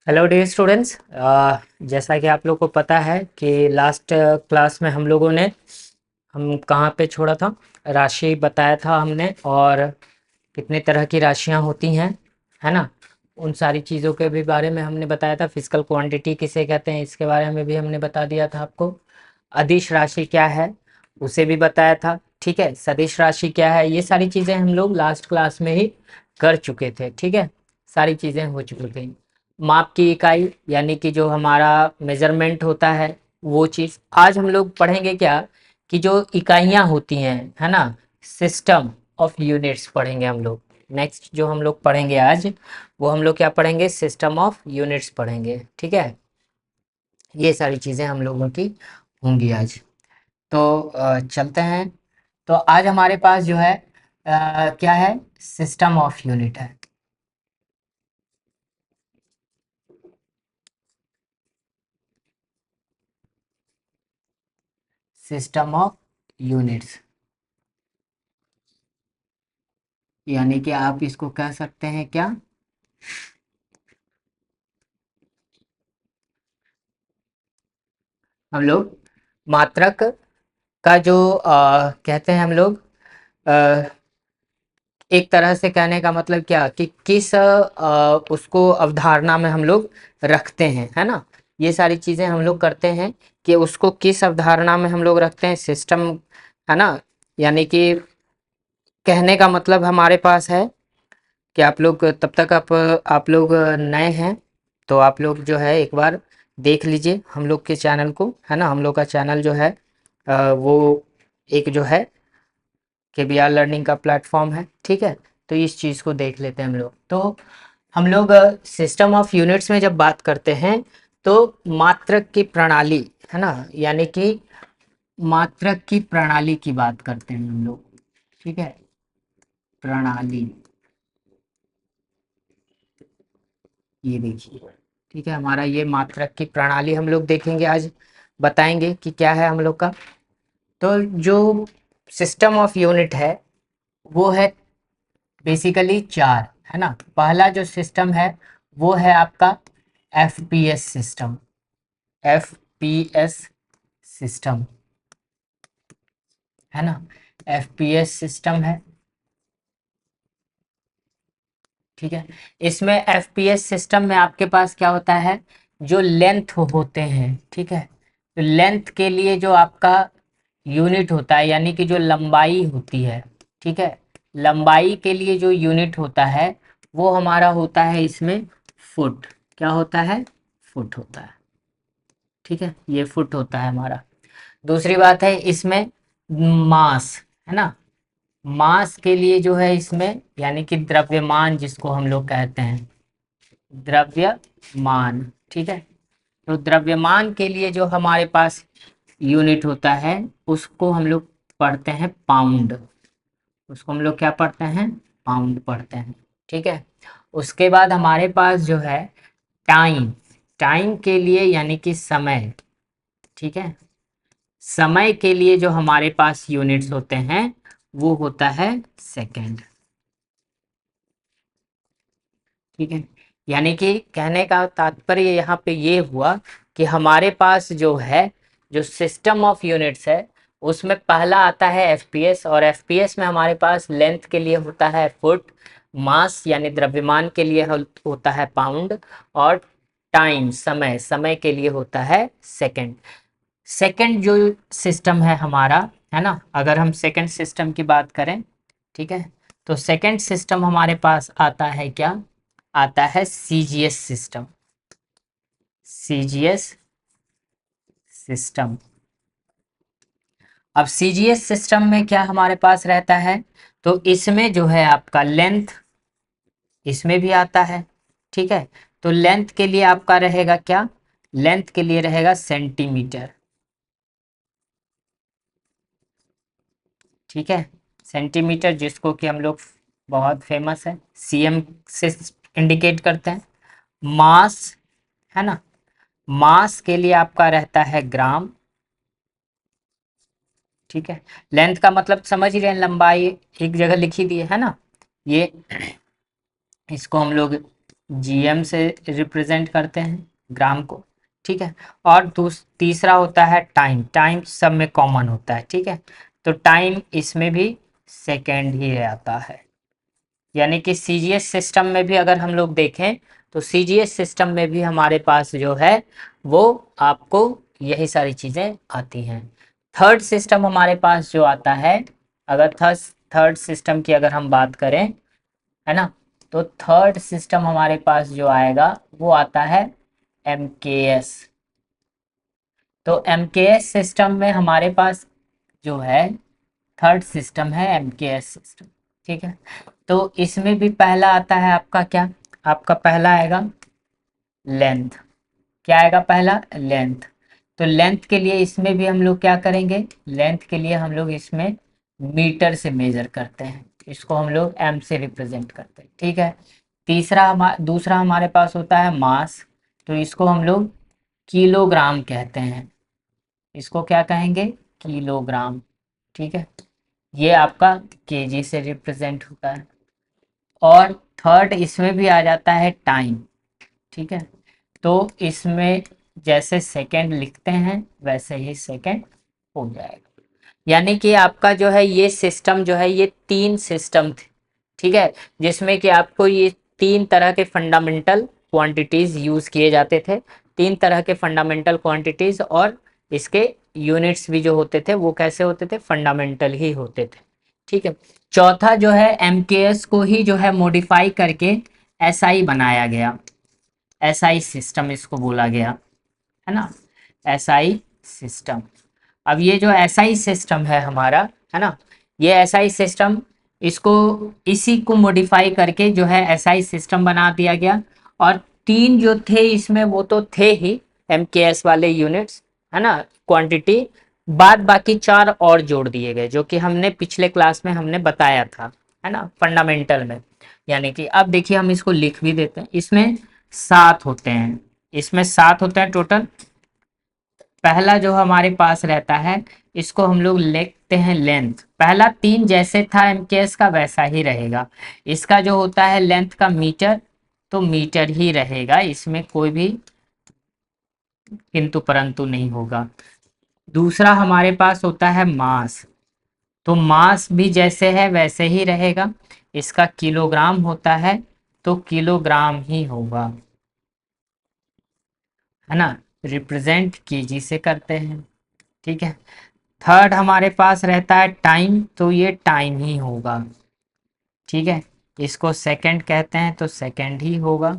Hello dear students. जैसा कि आप लोग को पता है कि लास्ट क्लास में हम कहाँ पे छोड़ा था। राशि बताया था हमने, और कितने तरह की राशियाँ होती हैं, है ना। उन सारी चीज़ों के भी बारे में हमने बताया था। फिजिकल क्वांटिटी किसे कहते हैं इसके बारे में भी हमने बता दिया था आपको। अदिश राशि क्या है उसे भी बताया था। ठीक है, सदिश राशि क्या है, ये सारी चीज़ें हम लोग लास्ट क्लास में ही कर चुके थे। ठीक है, सारी चीज़ें हो चुकी थी। माप की इकाई यानी कि जो हमारा मेजरमेंट होता है, वो चीज़ आज हम लोग पढ़ेंगे क्या, कि जो इकाइयाँ होती हैं, है ना, सिस्टम ऑफ यूनिट्स पढ़ेंगे हम लोग। नेक्स्ट जो हम लोग पढ़ेंगे आज, वो हम लोग क्या पढ़ेंगे, सिस्टम ऑफ यूनिट्स पढ़ेंगे। ठीक है, ये सारी चीज़ें हम लोगों की होंगी आज। तो चलते हैं। तो आज हमारे पास जो है क्या है, सिस्टम ऑफ यूनिट है। सिस्टम ऑफ यूनिट्स यानी कि आप इसको कह सकते हैं क्या, हम लोग मात्रक का जो कहते हैं हम लोग, अ, एक तरह से कहने का मतलब क्या कि किस उसको अवधारणा में हम लोग रखते हैं, है ना। ये सारी चीज़ें हम लोग करते हैं कि उसको किस अवधारणा में हम लोग रखते हैं, सिस्टम, है ना। यानी कि कहने का मतलब हमारे पास है कि आप लोग तब तक आप लोग नए हैं, तो आप लोग जो है एक बार देख लीजिए हम लोग के चैनल को, है ना। हम लोग का चैनल जो है वो एक जो है KBR लर्निंग का प्लेटफॉर्म है। ठीक है, तो इस चीज़ को देख लेते हैं हम लोग। तो हम लोग सिस्टम ऑफ यूनिट्स में जब बात करते हैं तो मात्रक की प्रणाली, है ना, यानी कि मात्रक की प्रणाली की बात करते हैं हम लोग। ठीक है, प्रणाली, ये देखिए। ठीक है, हमारा ये मात्रक की प्रणाली हम लोग देखेंगे आज, बताएंगे कि क्या है हम लोग का। तो जो सिस्टम ऑफ यूनिट है वो है बेसिकली चार, है ना। पहला जो सिस्टम है वो है आपका FPS सिस्टम, FPS सिस्टम, है ना। FPS सिस्टम है। ठीक है, इसमें FPS सिस्टम में आपके पास क्या होता है, जो लेंथ होते हैं। ठीक है, तो लेंथ के लिए जो आपका यूनिट होता है यानी कि जो लंबाई होती है, ठीक है, लंबाई के लिए जो यूनिट होता है वो हमारा होता है इसमें फुट। क्या होता है, फुट होता है। ठीक है, ये फुट होता है हमारा। दूसरी बात है इसमें मास, है ना। मास के लिए जो है इसमें यानी कि द्रव्यमान जिसको हम लोग कहते हैं, द्रव्यमान। ठीक है, तो द्रव्यमान के लिए जो हमारे पास यूनिट होता है उसको हम लोग पढ़ते हैं पाउंड। उसको हम लोग क्या पढ़ते हैं, पाउंड पढ़ते हैं। ठीक है, उसके बाद हमारे पास जो है टाइम, टाइम के लिए यानी कि समय। ठीक है, समय के लिए जो हमारे पास यूनिट्स होते हैं वो होता है सेकेंड। ठीक है, यानी कि कहने का तात्पर्य यहाँ पे ये हुआ कि हमारे पास जो है, जो सिस्टम ऑफ यूनिट्स है, उसमें पहला आता है FPS, और FPS में हमारे पास लेंथ के लिए होता है फुट, मास यानी द्रव्यमान के लिए होता है पाउंड, और टाइम समय, समय के लिए होता है सेकंड। सेकंड जो सिस्टम है हमारा, है ना, अगर हम सेकंड सिस्टम की बात करें, ठीक है, तो सेकंड सिस्टम हमारे पास आता है क्या, आता है CGS सिस्टम, CGS सिस्टम। अब CGS सिस्टम में क्या हमारे पास रहता है, तो इसमें जो है आपका लेंथ इसमें भी आता है। ठीक है, तो लेंथ के लिए आपका रहेगा क्या, लेंथ के लिए रहेगा सेंटीमीटर। ठीक है, सेंटीमीटर जिसको कि हम लोग बहुत फेमस है, CM से इंडिकेट करते हैं। मास, है ना, मास के लिए आपका रहता है ग्राम। ठीक है, लेंथ का मतलब समझ ही रहे हैं, लंबाई एक जगह लिखी दी है ना, ये इसको हम लोग जीएम से रिप्रेजेंट करते हैं ग्राम को, ठीक है। और तीसरा होता है टाइम, टाइम सब में कॉमन होता है, ठीक है। तो टाइम इसमें भी सेकेंड ही आता है, यानी कि सीजीएस सिस्टम में भी अगर हम लोग देखें तो सीजीएस सिस्टम में भी हमारे पास जो है वो आपको यही सारी चीज़ें आती हैं। थर्ड सिस्टम हमारे पास जो आता है, अगर थर्ड सिस्टम की अगर हम बात करें, है ना, तो थर्ड सिस्टम हमारे पास जो आएगा वो आता है एमकेएस। तो एमकेएस सिस्टम में हमारे पास जो है थर्ड सिस्टम है एमकेएस सिस्टम, ठीक है। तो इसमें भी पहला आता है आपका क्या, आपका पहला आएगा लेंथ। क्या आएगा पहला, लेंथ। तो लेंथ के लिए इसमें भी हम लोग क्या करेंगे, लेंथ के लिए हम लोग इसमें मीटर से मेजर करते हैं, इसको हम लोग एम से रिप्रेजेंट करते हैं, ठीक है। दूसरा हमारे पास होता है मास, तो इसको हम लोग किलोग्राम कहते हैं, इसको क्या कहेंगे, किलोग्राम, ठीक है। ये आपका केजी से रिप्रेजेंट होता है। और थर्ड इसमें भी आ जाता है टाइम, ठीक है। तो इसमें जैसे सेकंड लिखते हैं वैसे ही सेकंड हो जाएगा। यानी कि आपका जो है ये सिस्टम जो है ये तीन सिस्टम थे, ठीक है, जिसमें कि आपको ये तीन तरह के फंडामेंटल क्वांटिटीज यूज किए जाते थे, तीन तरह के फंडामेंटल क्वांटिटीज, और इसके यूनिट्स भी जो होते थे वो कैसे होते थे, फंडामेंटल ही होते थे, ठीक है। चौथा जो है एमकेएस को ही जो है मॉडिफाई करके एसआई बनाया गया, एसआई सिस्टम इसको बोला गया, है ना, एसआई सिस्टम। अब ये जो एसआई सिस्टम है हमारा, है ना, ये एसआई सिस्टम, इसको इसी को मॉडिफाई करके जो है एसआई सिस्टम बना दिया गया। और तीन जो थे इसमें वो तो थे ही एमकेएस वाले यूनिट्स, है ना, क्वांटिटी, बाद बाकी चार और जोड़ दिए गए जो कि हमने पिछले क्लास में हमने बताया था, है ना, फंडामेंटल में। यानी कि अब देखिए हम इसको लिख भी देते हैं, इसमें सात होते हैं, इसमें सात होते हैं टोटल। पहला जो हमारे पास रहता है इसको हम लोग लिखते हैं लेंथ, पहला तीन जैसे था एमकेएस का वैसा ही रहेगा। इसका जो होता है लेंथ का मीटर, तो मीटर ही रहेगा, इसमें कोई भी किंतु परंतु नहीं होगा। दूसरा हमारे पास होता है मास, तो मास भी जैसे है वैसे ही रहेगा, इसका किलोग्राम होता है तो किलोग्राम ही होगा, है ना, रिप्रेजेंट केजी से करते हैं, ठीक है। थर्ड हमारे पास रहता है टाइम, तो ये टाइम ही होगा, ठीक है, इसको सेकंड कहते हैं तो सेकंड ही होगा,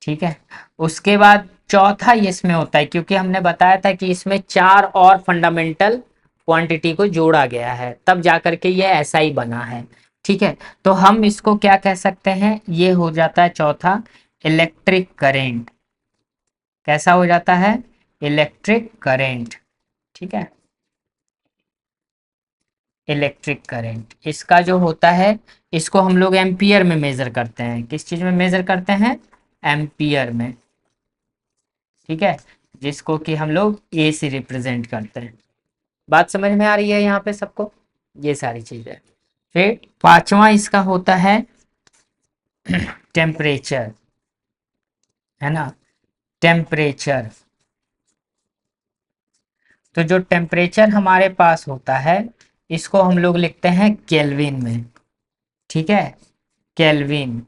ठीक है। उसके बाद चौथा इसमें होता है, क्योंकि हमने बताया था कि इसमें चार और फंडामेंटल क्वांटिटी को जोड़ा गया है तब जाकर के ये ऐसा ही बना है, ठीक है। तो हम इसको क्या कह सकते हैं, ये हो जाता है चौथा इलेक्ट्रिक करेंट। कैसा हो जाता है, इलेक्ट्रिक करेंट, ठीक है, इलेक्ट्रिक करंट। इसका जो होता है इसको हम लोग एम्पियर में मेजर करते हैं, किस चीज में मेजर करते हैं, एम्पियर में, ठीक है, जिसको कि हम लोग ए से रिप्रेजेंट करते हैं। बात समझ में आ रही है यहाँ पे सबको, ये सारी चीजें। फिर पांचवा इसका होता है टेम्परेचर, है ना, टेम्परेचर। तो जो टेम्परेचर हमारे पास होता है इसको हम लोग लिखते हैं केल्विन में, ठीक है, केल्विन,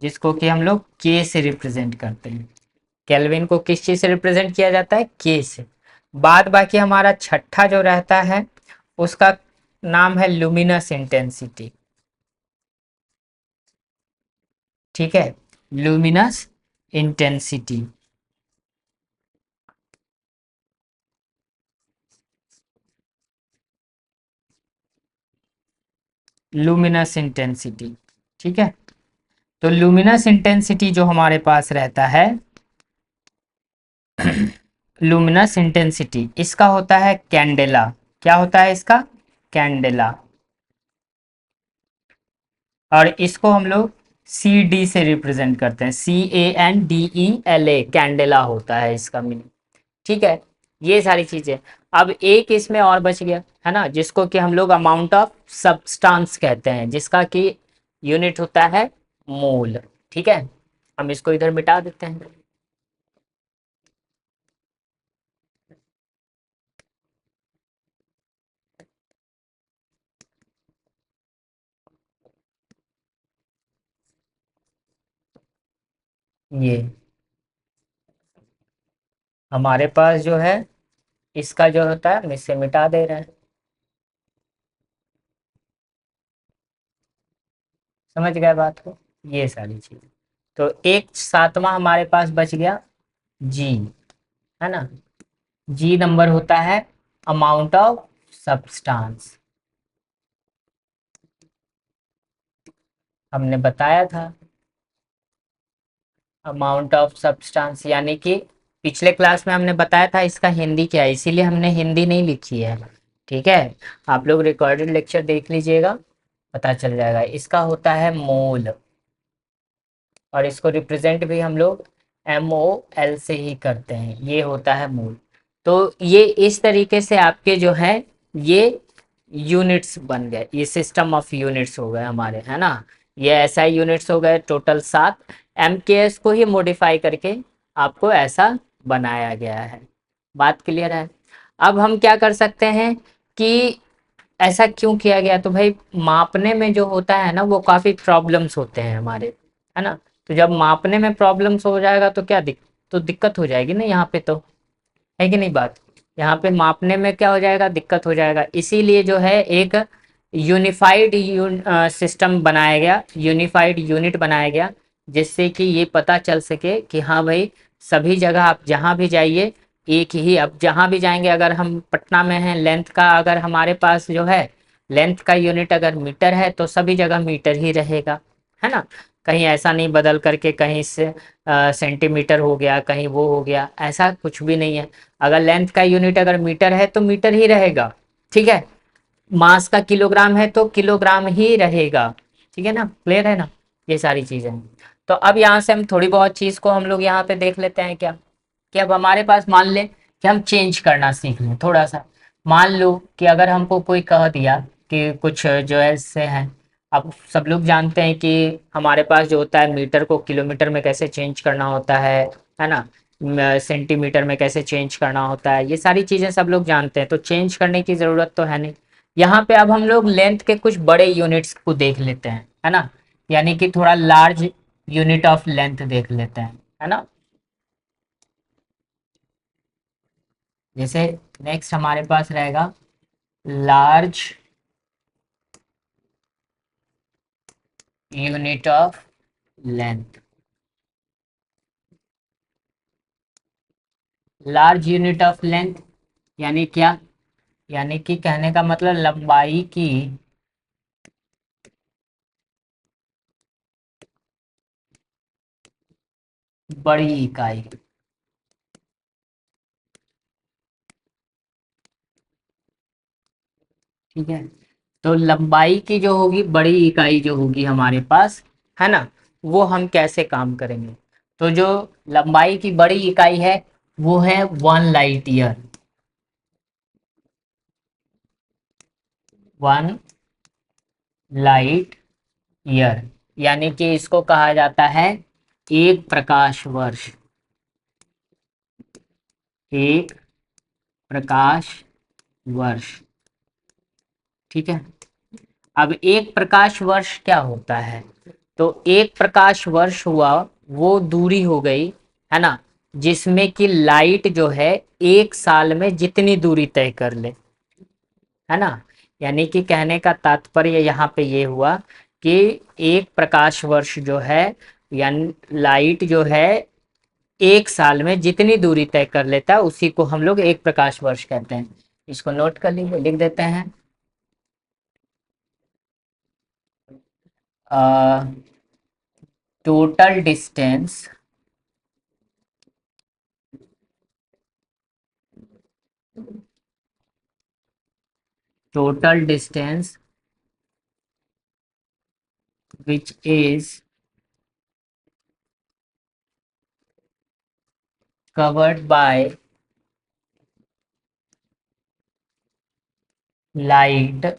जिसको कि हम लोग के से रिप्रेजेंट करते हैं। केल्विन को किस चीज से रिप्रेजेंट किया जाता है, के से। बाद बाकी हमारा छठा जो रहता है उसका नाम है लुमिनस इंटेंसिटी, ठीक है, लुमिनस इंटेंसिटी। लुमिनस इंटेंसिटी, ठीक है। तो लुमिनस इंटेंसिटी जो हमारे पास रहता है लुमिनस इंटेंसिटी, इसका होता है कैंडेला। क्या होता है इसका, कैंडेला। और इसको हम लोग सी डी से रिप्रेजेंट करते हैं, CANDELA, कैंडेला होता है इसका मीनिंग, ठीक है। ये सारी चीजें। अब एक इसमें और बच गया, है ना, जिसको कि हम लोग अमाउंट ऑफ सब्सटेंस कहते हैं, जिसका कि यूनिट होता है मोल। ठीक है, हम इसको इधर मिटा देते हैं। ये हमारे पास जो है, इसका जो होता है हम इससे मिटा दे रहे हैं। समझ गए बात को? ये सारी चीज, तो एक सातवां हमारे पास बच गया, जी, है ना। जी नंबर होता है अमाउंट ऑफ सब्सटेंस, हमने बताया था। अमाउंट ऑफ सब्सटेंस यानी कि पिछले क्लास में हमने बताया था इसका हिंदी क्या है, इसीलिए हमने हिंदी नहीं लिखी है। ठीक है, आप लोग रिकॉर्डेड लेक्चर देख लीजिएगा, पता चल जाएगा। इसका होता है मोल, और इसको रिप्रेजेंट भी हम लोग MOL से ही करते हैं, ये होता है मोल। तो ये इस तरीके से आपके जो है ये यूनिट्स बन गए, ये सिस्टम ऑफ यूनिट्स हो गए हमारे, है ना। ये ऐसा यूनिट्स हो गए टोटल 7। MKS को ही मॉडिफाई करके आपको ऐसा बनाया गया है। बात क्लियर है? अब हम क्या कर सकते हैं कि ऐसा क्यों किया गया, तो भाई मापने में जो होता है ना वो काफी प्रॉब्लम्स होते हैं हमारे, है ना। तो जब मापने में प्रॉब्लम्स हो जाएगा तो क्या तो दिक्कत हो जाएगी ना यहाँ पे, तो है कि नहीं बात। यहाँ पे मापने में क्या हो जाएगा, दिक्कत हो जाएगा, इसीलिए जो है एक यूनिफाइड सिस्टम बनाया गया, यूनिफाइड यूनिट बनाया गया, जिससे कि ये पता चल सके कि हाँ भाई सभी जगह आप जहाँ भी जाइए एक ही, अब जहाँ भी जाएंगे, अगर हम पटना में हैं, लेंथ का अगर हमारे पास जो है लेंथ का यूनिट अगर मीटर है तो सभी जगह मीटर ही रहेगा, है ना। कहीं ऐसा नहीं बदल करके कहीं से सेंटीमीटर हो गया, कहीं वो हो गया, ऐसा कुछ भी नहीं है। अगर लेंथ का यूनिट अगर मीटर है तो मीटर ही रहेगा। ठीक है, मास का किलोग्राम है तो किलोग्राम ही रहेगा। ठीक है ना, क्लियर है ना, ये सारी चीजें। तो अब यहाँ से हम थोड़ी बहुत चीज को हम लोग यहाँ पे देख लेते हैं क्या, कि अब हमारे पास मान लें कि हम चेंज करना सीख लें थोड़ा सा। मान लो कि अगर हमको कोई कह दिया कि कुछ जो है से है, अब सब लोग जानते हैं कि हमारे पास जो होता है मीटर को किलोमीटर में कैसे चेंज करना होता है ना, सेंटीमीटर में कैसे चेंज करना होता है, ये सारी चीजें सब लोग जानते हैं, तो चेंज करने की जरूरत तो है नहीं। यहाँ पे अब हम लोग लेंथ के कुछ बड़े यूनिट्स को देख लेते हैं, है ना, यानी कि थोड़ा लार्ज यूनिट ऑफ लेंथ देख लेते हैं, है ना। जैसे नेक्स्ट हमारे पास रहेगा large unit of length. Large unit of length यानी क्या, यानी कि कहने का मतलब लंबाई की बड़ी इकाई। ठीक है, तो लंबाई की जो होगी बड़ी इकाई जो होगी हमारे पास, है ना, वो हम कैसे काम करेंगे। तो जो लंबाई की बड़ी इकाई है वो है 1 लाइट ईयर। 1 लाइट ईयर यानी कि इसको कहा जाता है 1 प्रकाश वर्ष। 1 प्रकाश वर्ष। ठीक है, अब 1 प्रकाश वर्ष क्या होता है, तो 1 प्रकाश वर्ष हुआ वो दूरी हो गई, है ना, जिसमें कि लाइट जो है 1 साल में जितनी दूरी तय कर ले, है ना। यानी कि कहने का तात्पर्य यहाँ पे ये हुआ कि 1 प्रकाश वर्ष जो है, यानी लाइट जो है 1 साल में जितनी दूरी तय कर लेता है उसी को हम लोग 1 प्रकाश वर्ष कहते हैं। इसको नोट कर लीजिए, लिख देते हैं। Total distance, total distance which is covered by light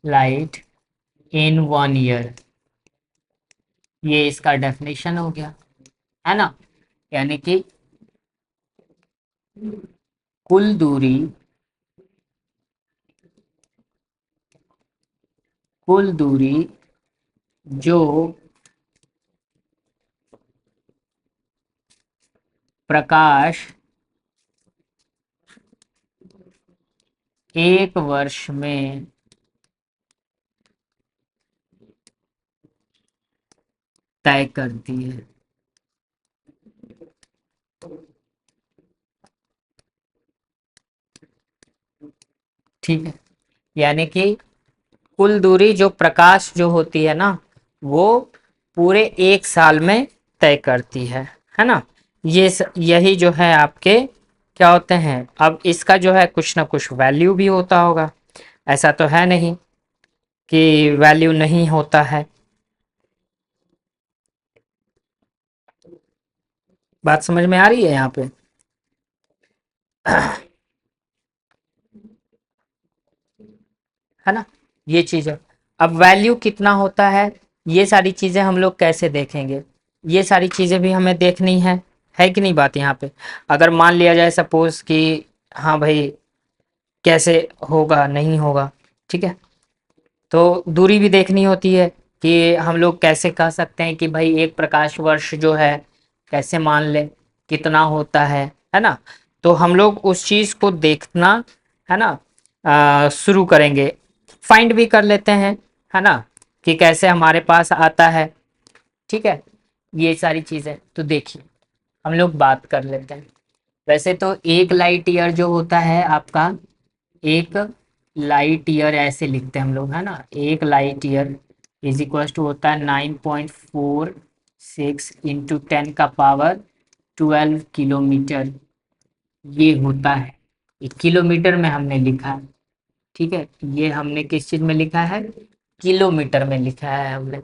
light in 1 year, ये इसका डेफिनेशन हो गया, है ना। यानी कि कुल दूरी, कुल दूरी जो प्रकाश 1 वर्ष में तय करती है। ठीक है, यानी कि कुल दूरी जो प्रकाश जो होती है ना, वो पूरे 1 साल में तय करती है ना। यही जो है आपके क्या होते हैं। अब इसका जो है कुछ ना कुछ वैल्यू भी होता होगा, ऐसा तो है नहीं कि वैल्यू नहीं होता है। बात समझ में आ रही है यहाँ पे? है ना, ये चीज़ है। अब वैल्यू कितना होता है, ये सारी चीज़ें हम लोग कैसे देखेंगे, ये सारी चीज़ें भी हमें देखनी है कि नहीं बात यहाँ पे। अगर मान लिया जाए सपोज कि हाँ भाई कैसे होगा नहीं होगा, ठीक है, तो दूरी भी देखनी होती है कि हम लोग कैसे कह सकते हैं कि भाई एक प्रकाश वर्ष जो है कैसे मान लें कितना होता है ना। तो हम लोग उस चीज़ को देखना, है ना, शुरू करेंगे, फाइंड भी कर लेते हैं, है ना, कि कैसे हमारे पास आता है। ठीक है, ये सारी चीज़ें तो देखिए हम लोग बात कर लेते हैं। वैसे तो एक लाइट ईयर जो होता है आपका, एक लाइट ईयर ऐसे लिखते हैं हम लोग, है ना, एक light year is equal to होता है 9.46 इंटू 10 का पावर 12 किलोमीटर, ये होता है। ये किलोमीटर में हमने लिखा है, ठीक है, ये हमने किस चीज में लिखा है, किलोमीटर में लिखा है हमने,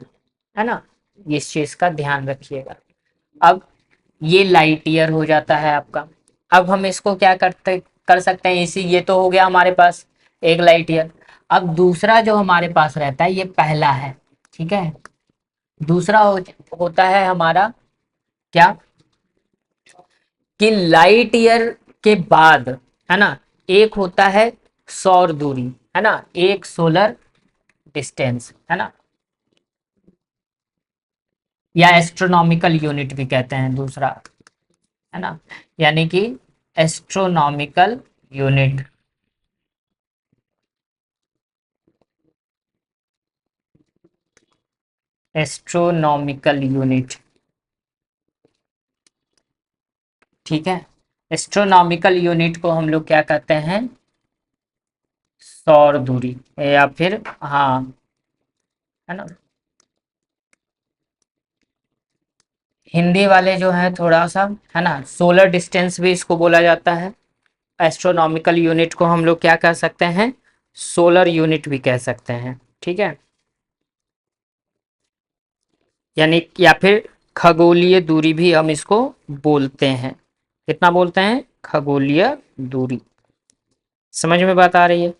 है ना। इस चीज का ध्यान रखिएगा। अब ये लाइट ईयर हो जाता है आपका। अब हम इसको क्या कर सकते हैं, इसी ये तो हो गया हमारे पास एक लाइट ईयर। अब दूसरा जो हमारे पास रहता है ये पहला है, ठीक है। दूसरा होता है हमारा क्या, कि लाइट ईयर के बाद, है ना, एक होता है सौर दूरी, है ना, एक सोलर डिस्टेंस, है ना, या एस्ट्रोनॉमिकल यूनिट भी कहते हैं दूसरा, है ना, यानी कि एस्ट्रोनॉमिकल यूनिट, एस्ट्रोनॉमिकल यूनिट, ठीक है। एस्ट्रोनॉमिकल यूनिट को हम लोग क्या कहते हैं, सौर दूरी, या फिर हाँ, है ना, हिंदी वाले जो है थोड़ा सा, है ना, सोलर डिस्टेंस भी इसको बोला जाता है। एस्ट्रोनॉमिकल यूनिट को हम लोग क्या कह सकते हैं, सोलर यूनिट भी कह सकते हैं, ठीक है। यानी या फिर खगोलीय दूरी भी हम इसको बोलते हैं। कितना बोलते हैं, खगोलीय दूरी। समझ में बात आ रही है?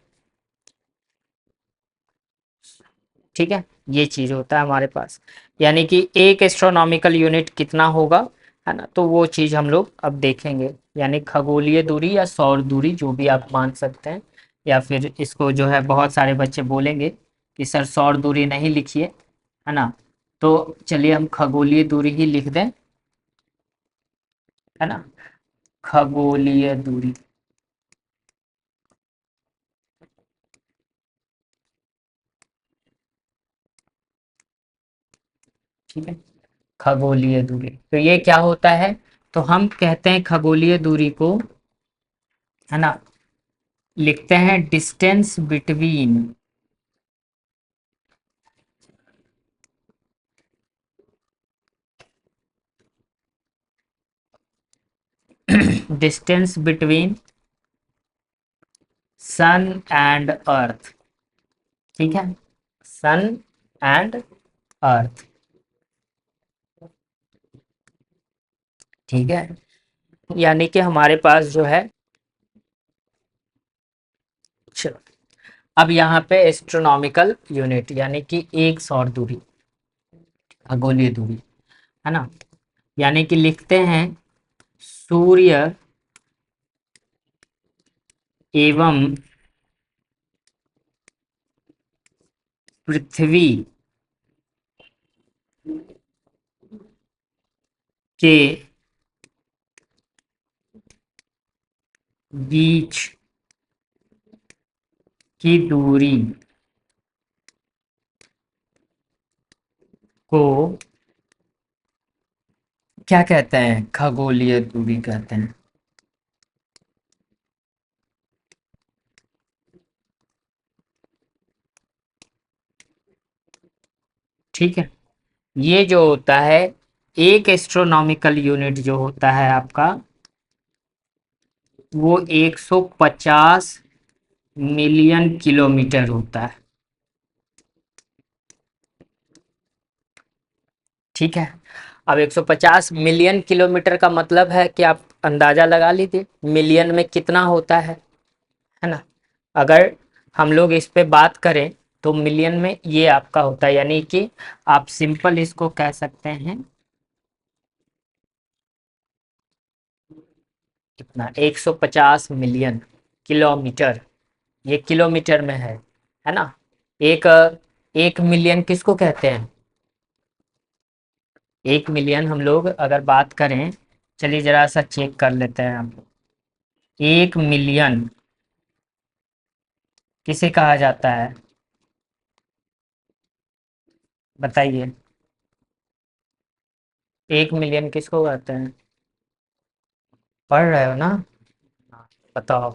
ठीक है, ये चीज होता है हमारे पास। यानी कि एक एस्ट्रोनॉमिकल यूनिट कितना होगा, है ना, तो वो चीज हम लोग अब देखेंगे। यानी खगोलीय दूरी या सौर दूरी जो भी आप मान सकते हैं, या फिर इसको जो है बहुत सारे बच्चे बोलेंगे कि सर सौर दूरी नहीं लिखिए, है ना, तो चलिए हम खगोलीय दूरी ही लिख दें, है ना, खगोलीय दूरी। ठीक है, खगोलीय दूरी तो ये क्या होता है, तो हम कहते हैं खगोलीय दूरी को, है ना, लिखते हैं distance between, distance between sun and earth, ठीक है, सन एंड अर्थ, ठीक है। यानी कि हमारे पास जो है, चलो अब यहाँ पे एस्ट्रोनॉमिकल यूनिट यानी कि एक सौर दूरी, खगोलीय दूरी, है ना। यानी कि लिखते हैं सूर्य एवं पृथ्वी के बीच की दूरी को क्या कहते हैं? खगोलीय दूरी कहते हैं। ठीक है। ये जो होता है, एक एस्ट्रोनॉमिकल यूनिट जो होता है आपका, वो 150 मिलियन किलोमीटर होता है। ठीक है। अब 150 मिलियन किलोमीटर का मतलब है कि आप अंदाजा लगा लीजिए मिलियन में कितना होता है ना। अगर हम लोग इस पे बात करें तो मिलियन में ये आपका होता है, यानी कि आप सिंपल इसको कह सकते हैं कितना, 150 मिलियन किलोमीटर। ये किलोमीटर में है ना। एक एक मिलियन किसको कहते हैं? एक मिलियन हम लोग अगर बात करें, चलिए जरा सा चेक कर लेते हैं आप। एक मिलियन किसे कहा जाता है बताइए? एक मिलियन किसको कहते हैं? पढ़ रहे हो ना? हाँ, बताओ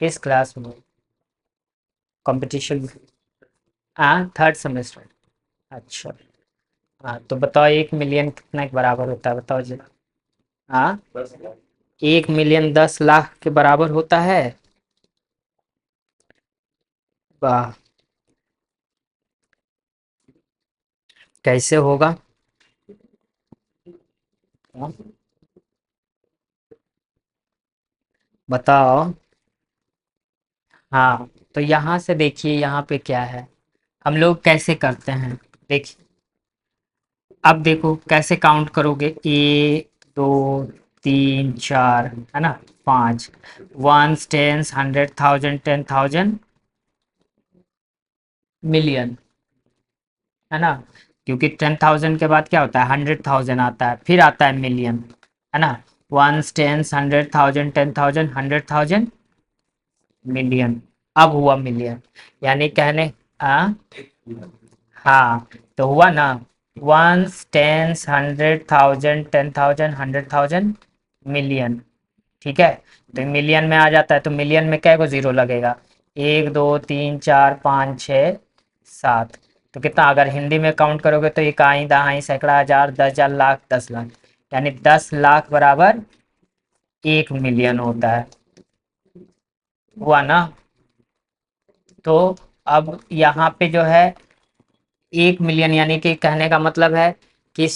किस क्लास में? कंपटीशन? हाँ, थर्ड सेमेस्टर। अच्छा। हाँ तो बताओ 1 मिलियन कितना के बराबर होता है, बताओ जरा। हाँ, 1 मिलियन 10 लाख के बराबर होता है। वाह, कैसे होगा? हाँ, बताओ। हाँ तो यहाँ से देखिए, यहाँ पे क्या है, हम लोग कैसे करते हैं। देखिए, अब देखो कैसे काउंट करोगे, 1 2 3 4, है ना, 5, ones tens hundred thousand 10,000 million, है ना। क्योंकि 10,000 के बाद क्या होता है, 100,000 आता है, फिर आता है मिलियन, है ना। Ones tens 100,000 10,000 100,000 million. अब हुआ मिलियन, यानी कहने, हाँ, हाँ तो हुआ ना, वंस टेंस 100,000 10,000 100,000 मिलियन। ठीक है। तो मिलियन में आ जाता है, तो मिलियन में क्या को जीरो लगेगा, 1 2 3 4 5 6 7। तो कितना, अगर हिंदी में काउंट करोगे तो इकाई दहाई सैकड़ा हजार 10,000 लाख 10 लाख, यानी 10 लाख बराबर 1 मिलियन होता है। हुआ ना। तो अब यहाँ पे जो है 1 मिलियन, यानी कि कहने का मतलब है कि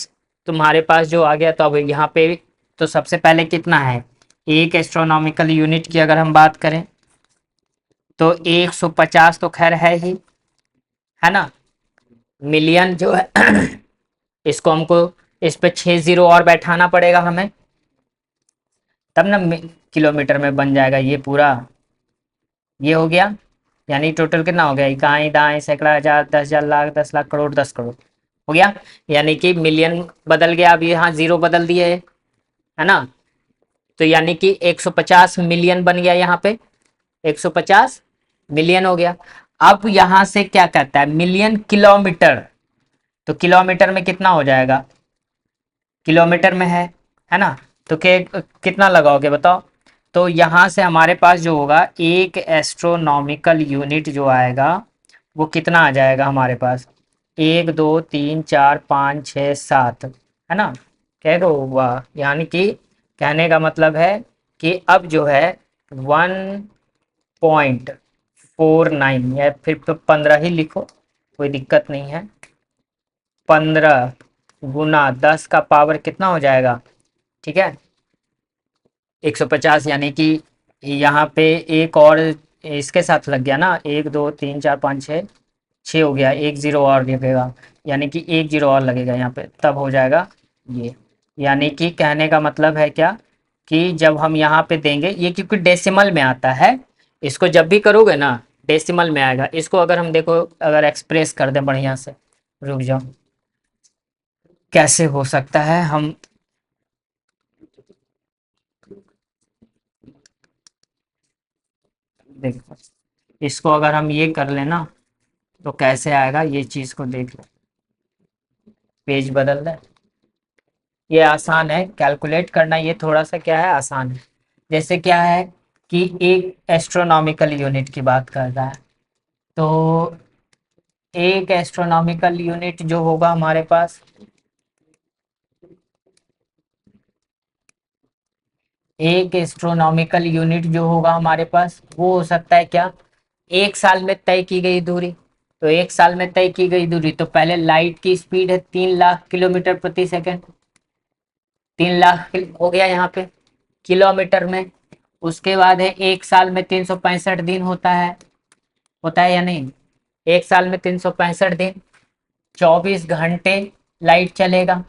तुम्हारे पास जो आ गया, तो अब यहाँ पे तो सबसे पहले कितना है, एक एस्ट्रोनॉमिकल यूनिट की अगर हम बात करें तो 150 तो खैर है ही, है ना। मिलियन जो है इसको हमको, इस पे 6 जीरो और बैठाना पड़ेगा हमें, तब ना किलोमीटर में बन जाएगा ये पूरा। ये हो गया, यानी टोटल कितना हो गया, इकाई दाएं सैकड़ा हजार 10,000 लाख 10 लाख करोड़ 10 करोड़ हो गया। यानी कि मिलियन बदल गया, अब यहाँ जीरो बदल दिए है ना। तो यानी कि 150 मिलियन बन गया यहाँ पे, 150 मिलियन हो गया। अब यहाँ से क्या कहता है, मिलियन किलोमीटर, तो किलोमीटर में कितना हो जाएगा, किलोमीटर में है ना। तो कितना लगाओगे बताओ। तो यहाँ से हमारे पास जो होगा, एक एस्ट्रोनॉमिकल यूनिट जो आएगा वो कितना आ जाएगा हमारे पास, 1 2 3 4 5 6 7, है ना। कह दो वाह, यानी कि कहने का मतलब है कि अब जो है 1.49, या फिर तो 15 ही लिखो, कोई दिक्कत नहीं है। 15 × 10 का पावर कितना हो जाएगा, ठीक है, 150, यानी कि यहाँ पे एक और इसके साथ लग गया ना, 1 2 3 4 5 6, 6 हो गया, 1 0 और लगेगा, यानी कि 1 0 और लगेगा यहाँ पे, तब हो जाएगा ये। यानी कि कहने का मतलब है क्या, कि जब हम यहाँ पे देंगे ये, क्योंकि डेसिमल में आता है, इसको जब भी करोगे ना डेसिमल में आएगा। इसको अगर हम देखो, अगर एक्सप्रेस कर दें बढ़िया से, रुक जाओ, कैसे हो सकता है हम, देखो इसको अगर हम ये कर लेना तो कैसे आएगा, ये चीज़ को देख लो, पेज बदल दे। ये आसान है कैलकुलेट करना, ये थोड़ा सा क्या है, आसान है। जैसे क्या है कि एक एस्ट्रोनॉमिकल यूनिट की बात कर रहा है, तो एक एस्ट्रोनॉमिकल यूनिट जो होगा हमारे पास, एक एस्ट्रोनॉमिकल यूनिट जो होगा हमारे पास, वो हो सकता है क्या, 1 साल में तय की गई दूरी। तो 1 साल में तय की गई दूरी, तो पहले लाइट की स्पीड है 3 लाख किलोमीटर प्रति सेकंड, 3 लाख हो गया यहाँ पे किलोमीटर में। उसके बाद है 1 साल में 365 दिन होता है या नहीं, 1 साल में 365 दिन, 24 घंटे लाइट चलेगा,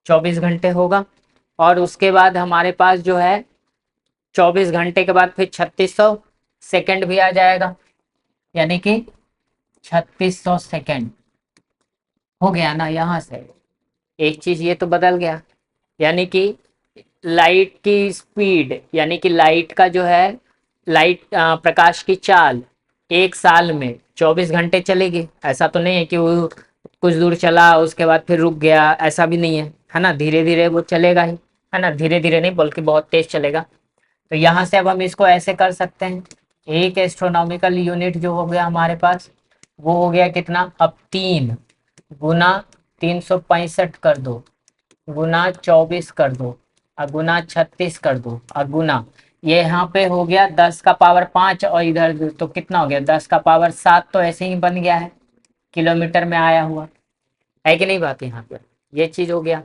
24 घंटे होगा। और उसके बाद हमारे पास जो है 24 घंटे के बाद फिर 3600 सेकंड भी आ जाएगा, यानी कि 3600 सेकंड हो गया ना यहाँ से। एक चीज ये तो बदल गया, यानी कि लाइट की स्पीड, यानी कि लाइट का जो है, लाइट प्रकाश की चाल 1 साल में 24 घंटे चलेगी। ऐसा तो नहीं है कि वो कुछ दूर चला उसके बाद फिर रुक गया, ऐसा भी नहीं है ना, धीरे धीरे वो चलेगा ही, है ना, धीरे धीरे नहीं बल्कि बहुत तेज चलेगा। तो यहाँ से अब हम इसको ऐसे कर सकते हैं, एक एस्ट्रोनॉमिकल यूनिट जो हो गया हमारे पास, वो हो गया कितना, अब 3 गुना 365 कर दो, गुना 24 कर दो, और गुना 36 कर दो, और गुना, ये यहाँ पे हो गया 10 का पावर 5, और इधर तो कितना हो गया 10 का पावर 7, तो ऐसे ही बन गया है, किलोमीटर में आया हुआ है कि नहीं बात यहाँ पे, ये चीज हो गया।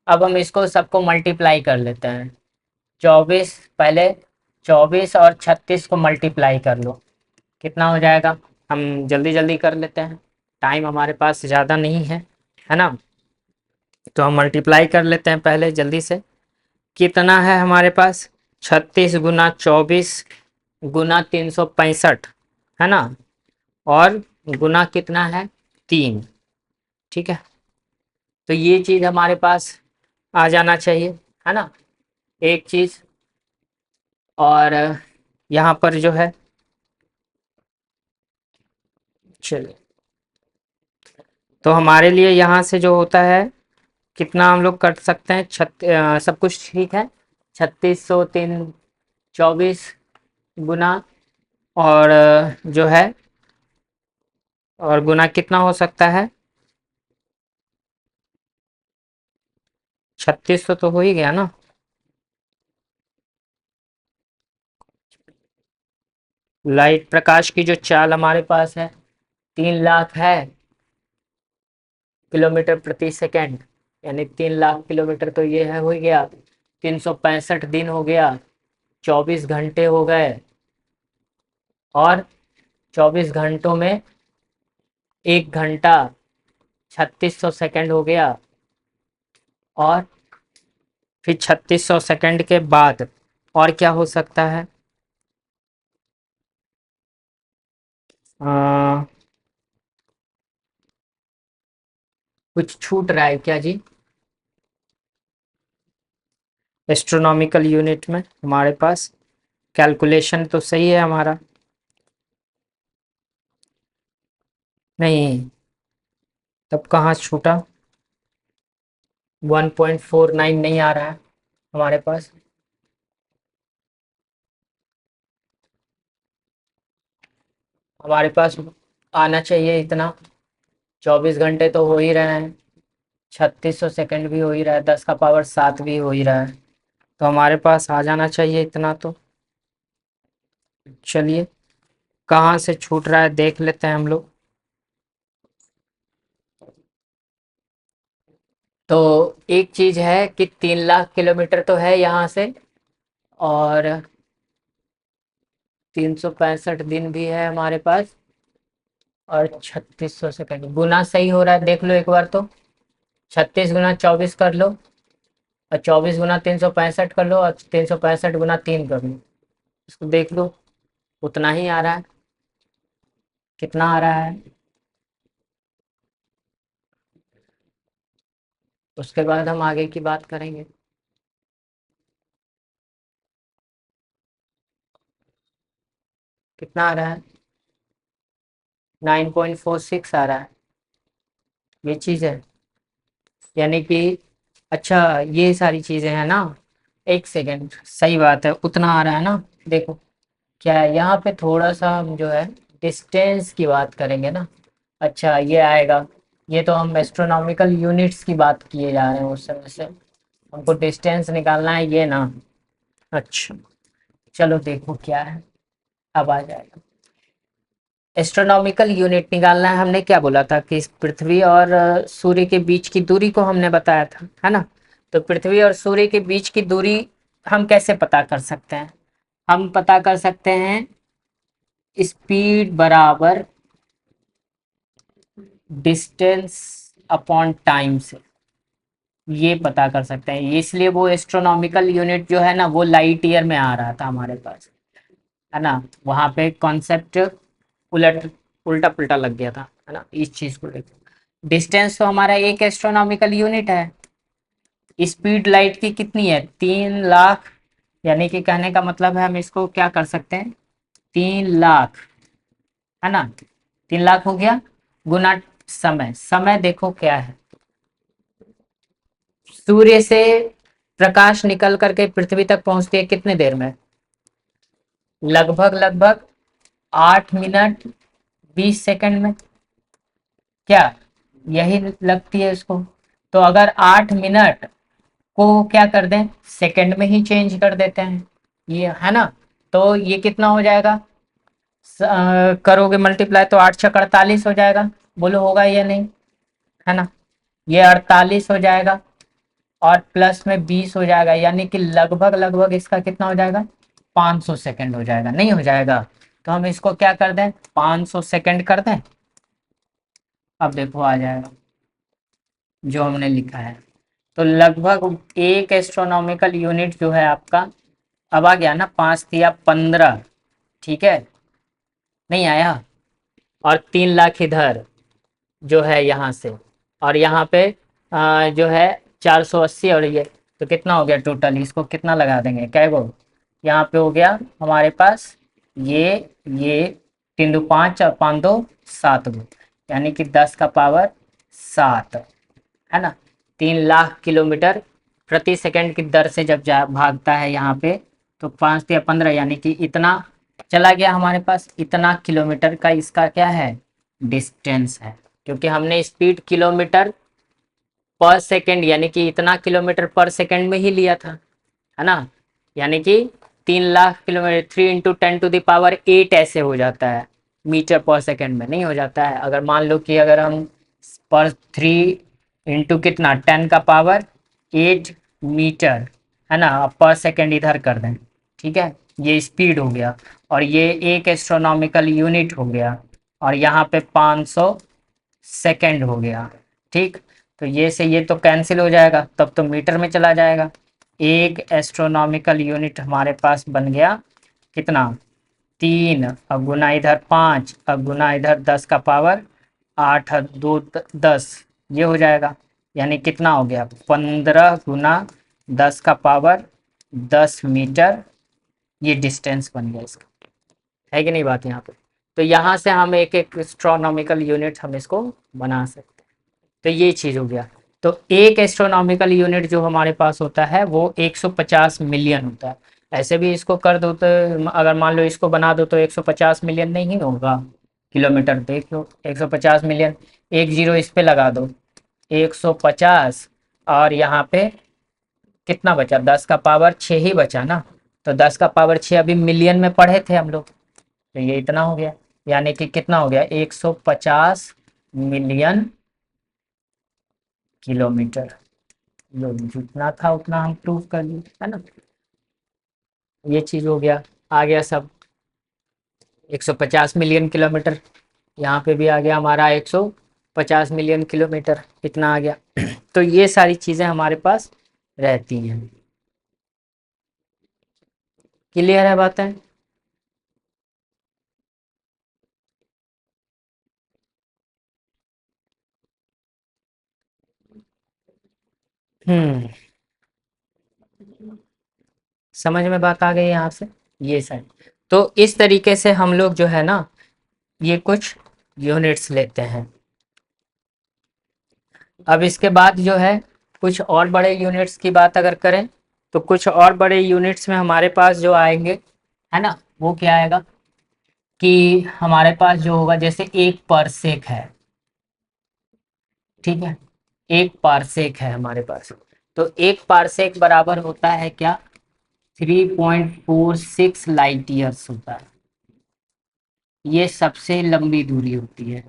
अब हम इसको सबको मल्टीप्लाई कर लेते हैं, 24 पहले, 24 और 36 को मल्टीप्लाई कर लो, कितना हो जाएगा, हम जल्दी जल्दी कर लेते हैं, टाइम हमारे पास ज़्यादा नहीं है ना, तो हम मल्टीप्लाई कर लेते हैं पहले जल्दी से। कितना है हमारे पास, 36 गुना 24 गुना 365, है ना, और गुना कितना है, 3, ठीक है। तो ये चीज़ हमारे पास आ जाना चाहिए, है ना, एक चीज़। और यहाँ पर जो है, चलिए, तो हमारे लिए यहाँ से जो होता है, कितना हम लोग कर सकते हैं, सब कुछ ठीक है, 3603, 24 गुना, और जो है, और गुना कितना हो सकता है, 3600 तो हो ही गया ना, लाइट प्रकाश की जो चाल हमारे पास है 3 लाख है किलोमीटर प्रति सेकंड, यानी 3 लाख किलोमीटर, तो ये है हो गया, 365 दिन हो गया, 24 घंटे हो गए, और 24 घंटों में 1 घंटा 3600 सेकंड हो गया, और फिर 3600 सेकंड के बाद और क्या हो सकता है, आ, कुछ छूट रहा है क्या जी, एस्ट्रोनॉमिकल यूनिट में हमारे पास कैलकुलेशन तो सही है हमारा, नहीं, तब कहाँ छूटा, 1.49 नहीं आ रहा है हमारे पास, हमारे पास आना चाहिए इतना, 24 घंटे तो हो ही रहे हैं, 3600 सेकंड भी हो ही रहा है, 10 का पावर 7 भी हो ही रहा है, तो हमारे पास आ जाना चाहिए इतना तो। चलिए, कहाँ से छूट रहा है देख लेते हैं हम लोग। तो एक चीज है कि 3 लाख किलोमीटर तो है यहाँ से, और 365 दिन भी है हमारे पास, और 3600 सेकंड। गुना सही हो रहा है, देख लो एक बार तो। 36 गुना 24 कर लो, और 24 गुना 365 कर लो, और 365 गुना 3 कर लो। इसको देख लो, उतना ही आ रहा है। कितना आ रहा है? उसके बाद हम आगे की बात करेंगे। कितना आ रहा है? 9.46 आ रहा है। ये चीज़ है, यानी कि अच्छा, ये सारी चीज़ें हैं ना। एक सेकेंड, सही बात है, उतना आ रहा है ना। देखो क्या है, यहाँ पे थोड़ा सा हम जो है डिस्टेंस की बात करेंगे ना। अच्छा, ये आएगा। ये तो हम एस्ट्रोनॉमिकल यूनिट्स की बात किए जा रहे हैं उस समय से, हमको डिस्टेंस निकालना है ये ना। अच्छा, चलो देखो क्या है, अब आ जाएगा। एस्ट्रोनॉमिकल यूनिट निकालना है, हमने क्या बोला था कि इस पृथ्वी और सूर्य के बीच की दूरी को हमने बताया था, है ना। तो पृथ्वी और सूर्य के बीच की दूरी हम कैसे पता कर सकते हैं? हम पता कर सकते हैं स्पीड बराबर डिस्टेंस अपॉन टाइम से, ये पता कर सकते हैं। इसलिए वो एस्ट्रोनॉमिकल यूनिट जो है ना, वो लाइट ईयर में आ रहा था हमारे पास, है ना। वहाँ पे कॉन्सेप्ट उलट उल्टा पुल्टा लग गया था, है ना, इस चीज़ को लेकर। डिस्टेंस तो हमारा एक एस्ट्रोनॉमिकल यूनिट है। स्पीड लाइट की कितनी है? 3 लाख। यानी कि कहने का मतलब है, हम इसको क्या कर सकते हैं, 3 लाख, है ना। 3 लाख हो गया, गुना समय। समय देखो क्या है, सूर्य से प्रकाश निकल करके पृथ्वी तक पहुंचती है कितने देर में? लगभग लगभग 8 मिनट 20 सेकंड में। क्या यही लगती है इसको? तो अगर 8 मिनट को क्या कर दें, सेकंड में ही चेंज कर देते हैं, ये है ना। तो ये कितना हो जाएगा? करोगे मल्टीप्लाई तो 8 6 48 हो जाएगा। बोलो होगा या नहीं, है ना। ये 48 हो जाएगा, और प्लस में 20 हो जाएगा, यानी कि लगभग लगभग इसका कितना हो जाएगा? 500 सेकंड हो जाएगा, नहीं हो जाएगा? तो हम इसको क्या कर दें, 500 सेकंड कर दें। अब देखो आ जाएगा जो हमने लिखा है। तो लगभग एक एस्ट्रोनॉमिकल यूनिट जो है आपका, अब आ गया ना, 5 तिया 15, ठीक है, नहीं आया। और 3 लाख इधर जो है यहाँ से, और यहाँ पे जो है 480, और ये तो कितना हो गया टोटल, इसको कितना लगा देंगे, क्या वो यहाँ पे हो गया हमारे पास, ये 3 दो 5 और 5 दो 7 गो, यानी कि 10 का पावर 7, है ना। 3 लाख किलोमीटर प्रति सेकंड की दर से जब जा भागता है यहाँ पे, तो 5 या 15, यानी कि इतना चला गया हमारे पास, इतना किलोमीटर का इसका क्या है, डिस्टेंस है। क्योंकि हमने स्पीड किलोमीटर पर सेकंड, यानी कि इतना किलोमीटर पर सेकंड में ही लिया था, है ना। यानी कि 3 लाख किलोमीटर, 3 × 10⁸ ऐसे हो जाता है, मीटर पर सेकंड में नहीं हो जाता है। अगर मान लो कि अगर हम पर 3 × कितना, 10 का पावर 8 मीटर, है ना, पर सेकंड इधर कर दें, ठीक है। ये स्पीड हो गया, और ये एक एस्ट्रोनॉमिकल यूनिट हो गया, और यहाँ पे 500 सेकंड हो गया, ठीक। तो ये से ये तो कैंसिल हो जाएगा, तब तो मीटर में चला जाएगा। एक एस्ट्रोनॉमिकल यूनिट हमारे पास बन गया कितना, 3, अब गुना इधर 5, अब गुना इधर 10 का पावर 8 और 2 10, ये हो जाएगा। यानी कितना हो गया, 15 × 10 का पावर 10 मीटर, ये डिस्टेंस बन गया इसका, है कि नहीं बात यहाँ पे। तो यहाँ से हम एक एक एस्ट्रोनॉमिकल यूनिट हम इसको बना सकते हैं। तो ये चीज़ हो गया। तो एक एस्ट्रोनॉमिकल यूनिट जो हमारे पास होता है वो 150 मिलियन होता है। ऐसे भी इसको कर दो तो, अगर मान लो इसको बना दो तो 150 मिलियन नहीं होगा किलोमीटर, देख लो 150 मिलियन, एक जीरो इस पे लगा दो, 150, और यहाँ पे कितना बचा, 10 का पावर 6 ही बचा ना। तो 10 का पावर 6 अभी मिलियन में पढ़े थे हम लोग, तो ये इतना हो गया, यानी कि कितना हो गया, 150 मिलियन किलोमीटर। जो जितना था उतना हम प्रूव कर लिए, है ना। ये चीज हो गया, आ गया सब। 150 मिलियन किलोमीटर। यहाँ पे भी आ गया हमारा 150 मिलियन किलोमीटर, कितना आ गया। तो ये सारी चीज़ें हमारे पास रहती हैं। क्लियर है बातें? हम्म, समझ में बात आ गई यहाँ से? ये सर, तो इस तरीके से हम लोग जो है ना, ये कुछ यूनिट्स लेते हैं। अब इसके बाद जो है कुछ और बड़े यूनिट्स की बात अगर करें, तो कुछ और बड़े यूनिट्स में हमारे पास जो आएंगे, है ना, वो क्या आएगा कि हमारे पास जो होगा, जैसे एक परसेक है, ठीक है, एक पारसेक है हमारे पास। तो एक पारसेक बराबर होता है क्या, 3.46 लाइट ईयर्स होता है। ये सबसे लंबी दूरी होती है,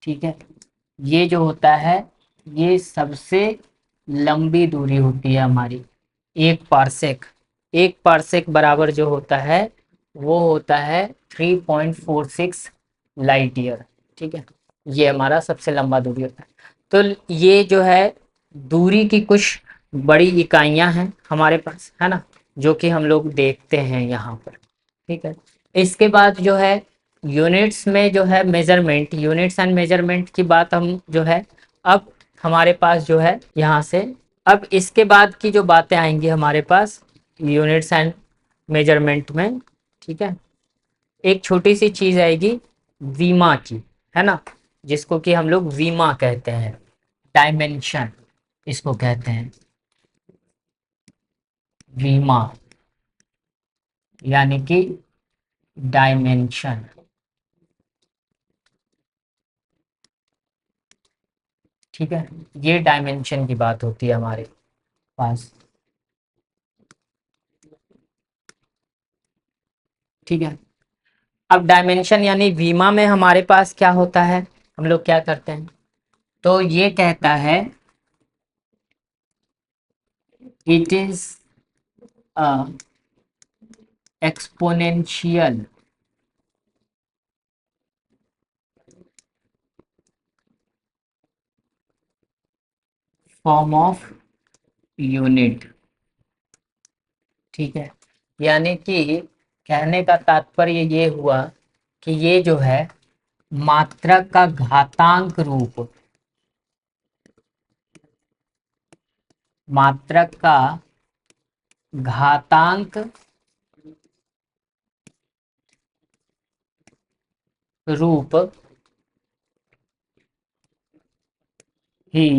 ठीक है। ये जो होता है, ये सबसे लंबी दूरी होती है हमारी, एक पारसेक। एक पारसेक बराबर जो होता है, वो होता है 3.46 लाइट ईयर, ठीक है। ये हमारा सबसे लंबा दूरी होता है। तो ये जो है दूरी की कुछ बड़ी इकाइयां हैं हमारे पास, है ना, जो कि हम लोग देखते हैं यहाँ पर, ठीक है। इसके बाद जो है यूनिट्स में जो है मेजरमेंट, यूनिट्स एंड मेजरमेंट की बात हम जो है, अब हमारे पास जो है यहाँ से, अब इसके बाद की जो बातें आएंगी हमारे पास यूनिट्स एंड मेजरमेंट में, ठीक है, एक छोटी सी चीज आएगी वीमा की, है ना, जिसको कि हम लोग वीमा कहते हैं, डायमेंशन इसको कहते हैं, वीमा यानी कि डायमेंशन, ठीक है। ये डायमेंशन की बात होती है हमारे पास, ठीक है। अब डायमेंशन यानी वीमा में हमारे पास क्या होता है, हम लोग क्या करते हैं, तो ये कहता है it is a exponential form of unit, ठीक है। यानी कि कहने का तात्पर्य ये हुआ कि ये जो है मात्रक का घातांक रूप, मात्रक का घातांक रूप ही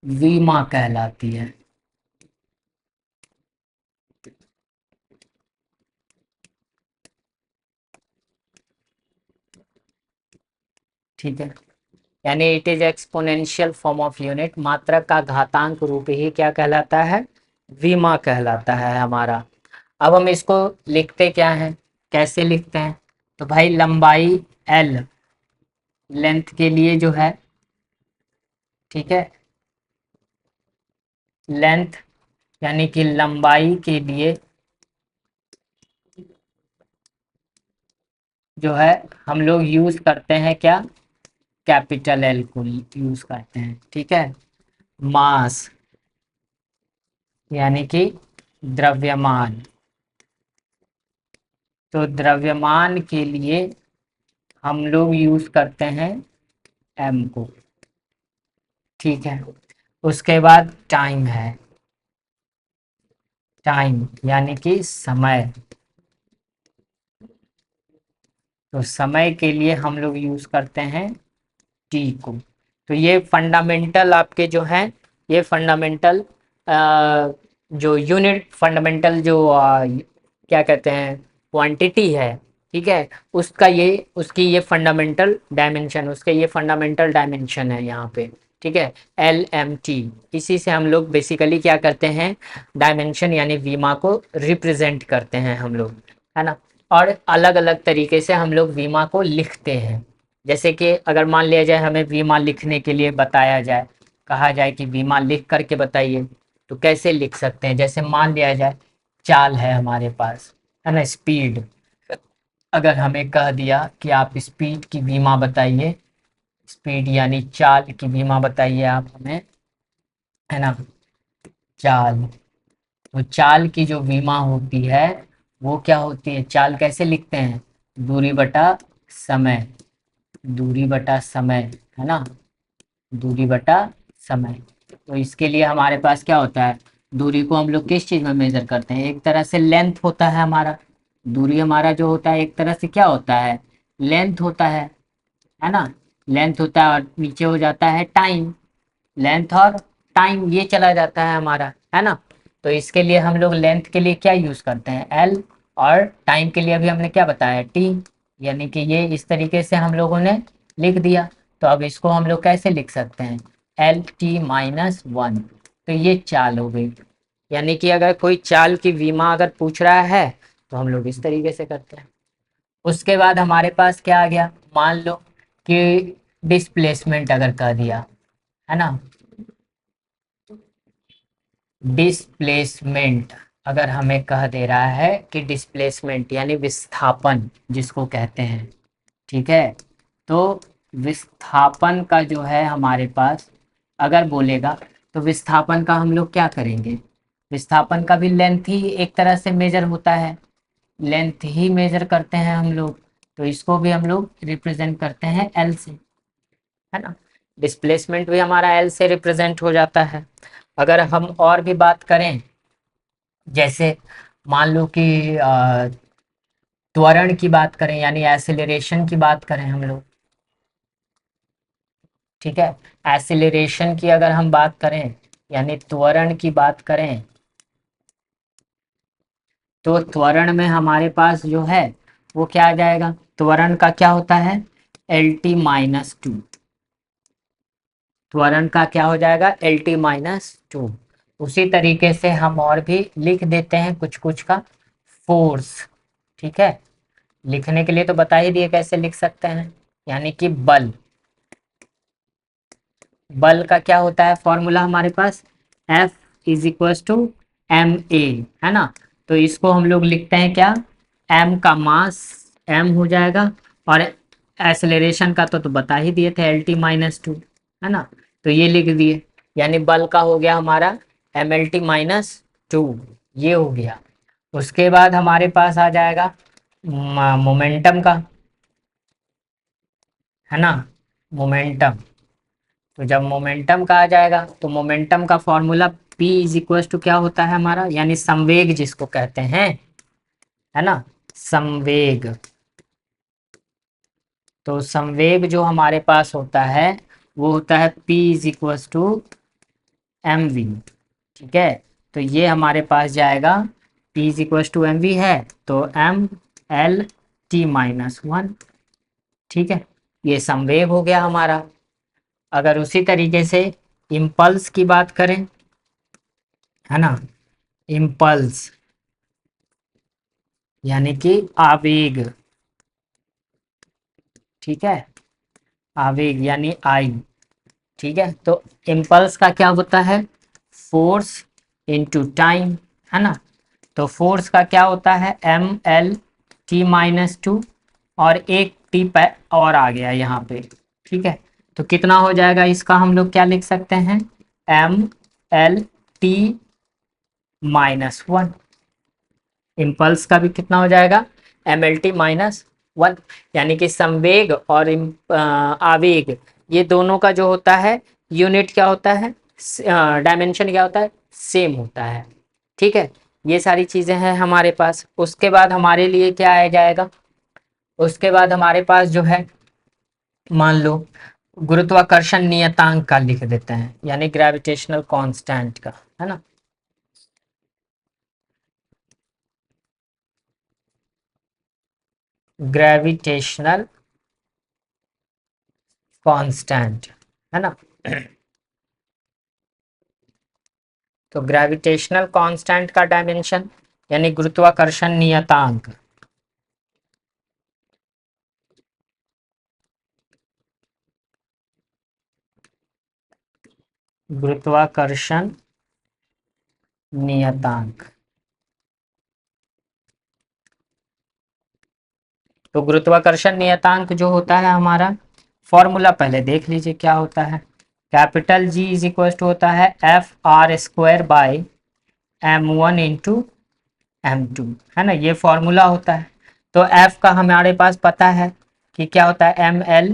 वीमा कहलाती है, ठीक है। यानी it is exponential form of unit, मात्रक का घातांक रूप ही क्या कहलाता है, वीमा कहलाता है हमारा। अब हम इसको लिखते क्या हैं, कैसे लिखते हैं, तो भाई लंबाई एल, लेंथ के लिए जो है, ठीक है, लेंथ यानी कि लंबाई के लिए जो है हम लोग यूज करते हैं क्या, कैपिटल एल को यूज करते हैं, ठीक है। मास यानी कि द्रव्यमान, तो द्रव्यमान के लिए हम लोग यूज करते हैं एम को, ठीक है। उसके बाद टाइम है, टाइम यानी कि समय, तो समय के लिए हम लोग यूज करते हैं टी को। तो ये फंडामेंटल आपके जो हैं, ये फंडामेंटल जो यूनिट फंडामेंटल जो क्या कहते हैं क्वांटिटी है, ठीक है, उसका ये, उसकी ये फंडामेंटल डायमेंशन, उसके ये फंडामेंटल डायमेंशन है यहाँ पे, ठीक है, एल एम टी। इसी से हम लोग बेसिकली क्या करते हैं, डायमेंशन यानी वीमा को रिप्रेजेंट करते हैं हम लोग, है ना। और अलग अलग तरीके से हम लोग वीमा को लिखते हैं। जैसे कि अगर मान लिया जाए हमें बीमा लिखने के लिए बताया जाए, कहा जाए कि बीमा लिख करके बताइए, तो कैसे लिख सकते हैं, जैसे मान लिया जाए चाल है हमारे पास, है ना, स्पीड। अगर हमें कह दिया कि आप स्पीड की बीमा बताइए, स्पीड यानी चाल की बीमा बताइए आप हमें, है ना, चाल। तो चाल की जो बीमा होती है वो क्या होती है, चाल कैसे लिखते हैं, दूरी बटा समय, दूरी बटा समय, है ना, दूरी बटा समय। तो इसके लिए हमारे पास क्या होता है, दूरी को हम लोग किस चीज़ में मेजर करते हैं, एक तरह से लेंथ होता है हमारा, दूरी हमारा जो होता है एक तरह से क्या होता है, लेंथ होता है ना, लेंथ होता है, और नीचे हो जाता है टाइम, लेंथ और टाइम ये चला जाता है हमारा, है ना। तो इसके लिए हम लोग लेंथ के लिए क्या यूज़ करते हैं, एल, और टाइम के लिए अभी हमने क्या बताया, टी। यानी कि ये इस तरीके से हम लोगों ने लिख दिया। तो अब इसको हम लोग कैसे लिख सकते हैं, एल टी माइनस वन। तो ये चाल हो गई। यानी कि अगर कोई चाल की विमा अगर पूछ रहा है तो हम लोग इस तरीके से करते हैं। उसके बाद हमारे पास क्या आ गया, मान लो कि डिस्प्लेसमेंट अगर कह दिया, है ना, डिस्प्लेसमेंट अगर हमें कह दे रहा है कि डिस्प्लेसमेंट यानी विस्थापन जिसको कहते हैं, ठीक है। तो विस्थापन का जो है हमारे पास अगर बोलेगा, तो विस्थापन का हम लोग क्या करेंगे, विस्थापन का भी लेंथ ही एक तरह से मेजर होता है, लेंथ ही मेजर करते हैं हम लोग। तो इसको भी हम लोग रिप्रेजेंट करते हैं एल से, है ना। डिस्प्लेसमेंट भी हमारा एल से रिप्रेजेंट हो जाता है। अगर हम और भी बात करें, जैसे मान लो कि त्वरण की बात करें यानी एसिलरेशन की बात करें हम लोग, ठीक है। एसिलरेशन की अगर हम बात करें यानी त्वरण की बात करें, तो त्वरण में हमारे पास जो है वो क्या आ जाएगा, त्वरण का क्या होता है, एल टी माइनस टू। त्वरण का क्या हो जाएगा, एल टी माइनस टू। उसी तरीके से हम और भी लिख देते हैं कुछ कुछ का, फोर्स, ठीक है। लिखने के लिए तो बता ही दिए कैसे लिख सकते हैं, यानी कि बल, बल का क्या होता है फॉर्मूला हमारे पास, F is equal to M A, है ना। तो इसको हम लोग लिखते हैं क्या, m का मास m हो जाएगा, और एक्सेलरेशन का तो बता ही दिए थे एल टी माइनस टू, है ना। तो ये लिख दिए, यानी बल का हो गया हमारा M L T minus two, ये हो गया। उसके बाद हमारे पास आ जाएगा मोमेंटम का, है ना, मोमेंटम। तो जब मोमेंटम का आ जाएगा तो मोमेंटम का formula P is equal to क्या होता है हमारा, यानी संवेग जिसको कहते हैं, है ना, संवेग। तो संवेग जो हमारे पास होता है वो होता है P is equal to M V, ठीक है। तो ये हमारे पास जाएगा, P is equal to M V है, तो M L T minus one, ठीक है। ये संवेग हो गया हमारा। अगर उसी तरीके से इम्पल्स की बात करें, है ना, इम्पल्स यानी कि आवेग, ठीक है, आवेग यानी आई, ठीक है। तो इम्पल्स का क्या होता है, फोर्स इनटू टाइम, है ना। तो फोर्स का क्या होता है, M L T minus two, और एक टी पे और आ गया यहाँ पे, ठीक है। तो कितना हो जाएगा इसका, हम लोग क्या लिख सकते हैं, M L T minus one. Impulse का भी कितना हो जाएगा, M L T minus one. यानी कि संवेग और आवेग, ये दोनों का जो होता है यूनिट क्या होता है, डायमेंशन क्या होता है, सेम होता है, ठीक है। ये सारी चीज़ें हैं हमारे पास। उसके बाद हमारे लिए क्या आ जाएगा, उसके बाद हमारे पास जो है, मान लो गुरुत्वाकर्षण नियतांक का लिख देते हैं, यानी ग्रेविटेशनल कांस्टेंट का, है ना। ग्रेविटेशनल कांस्टेंट, है ना। तो ग्रेविटेशनल कांस्टेंट का डायमेंशन यानी गुरुत्वाकर्षण नियतांक, गुरुत्वाकर्षण नियतांक, तो गुरुत्वाकर्षण नियतांक जो होता है हमारा, फॉर्मूला पहले देख लीजिए क्या होता है। Capital G is equal to होता है F R square by m1 into m2, है ना, ये फॉर्मूला होता है। तो f का हमारे पास पता है कि क्या होता है, ml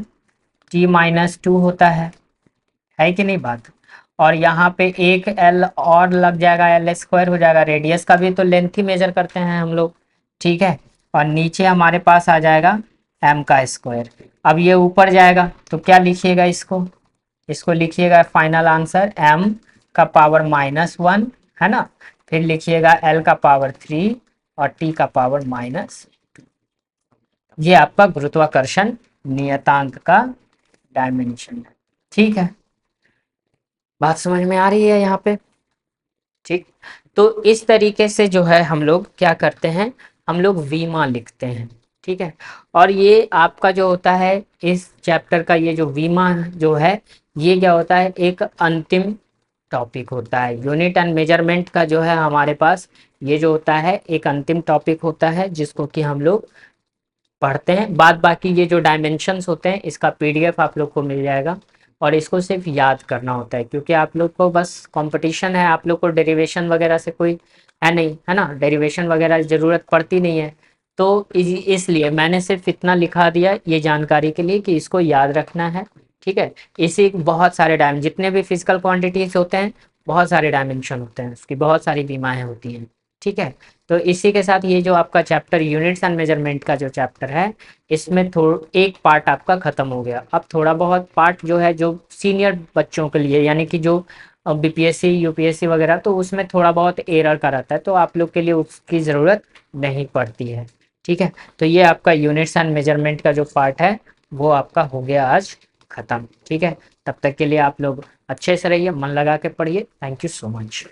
t-2 होता है कि नहीं बात। और यहाँ पे एक l और लग जाएगा, l स्क्वायर हो जाएगा, रेडियस का भी तो लेंथ ही मेजर करते हैं हम लोग, ठीक है। और नीचे हमारे पास आ जाएगा m का स्क्वायर। अब ये ऊपर जाएगा तो क्या लिखिएगा, इसको लिखिएगा फाइनल आंसर m का पावर -1, है ना। फिर लिखिएगा l का पावर 3 और t का पावर -2। ये आपका गुरुत्वाकर्षण नियतांक का डायमेंशन है, ठीक है। बात समझ में आ रही है यहाँ पे, ठीक। तो इस तरीके से जो है हम लोग क्या करते हैं, हम लोग वीमा लिखते हैं, ठीक है। और ये आपका जो होता है इस चैप्टर का, ये जो वीमा जो है, ये क्या होता है, एक अंतिम टॉपिक होता है। यूनिट एंड मेजरमेंट का जो है हमारे पास, ये जो होता है एक अंतिम टॉपिक होता है जिसको कि हम लोग पढ़ते हैं। बाद बाकी ये जो डायमेंशंस होते हैं इसका पीडीएफ आप लोग को मिल जाएगा, और इसको सिर्फ याद करना होता है, क्योंकि आप लोग को बस कंपटीशन है, आप लोग को डेरिवेशन वगैरह से कोई है नहीं, है ना, डेरिवेशन वगैरह ज़रूरत पड़ती नहीं है। तो इसलिए मैंने सिर्फ इतना लिखा दिया ये जानकारी के लिए कि इसको याद रखना है, ठीक है। इसी बहुत सारे जितने भी फिजिकल क्वांटिटीज होते हैं, बहुत सारे डायमेंशन होते हैं, उसकी बहुत सारी बीमाएँ होती हैं, ठीक है। तो इसी के साथ ये जो आपका चैप्टर यूनिट्स एंड मेजरमेंट का जो चैप्टर है, इसमें एक पार्ट आपका खत्म हो गया। अब थोड़ा बहुत पार्ट जो है जो सीनियर बच्चों के लिए, यानी कि जो बीपीएससी यूपीएससी वगैरह, तो उसमें थोड़ा बहुत एरर का रहता है, तो आप लोग के लिए उसकी ज़रूरत नहीं पड़ती है, ठीक है। तो ये आपका यूनिट्स एंड मेजरमेंट का जो पार्ट है वो आपका हो गया आज ख़त्म, ठीक है। तब तक के लिए आप लोग अच्छे से रहिए, मन लगा के पढ़िए। Thank you so much.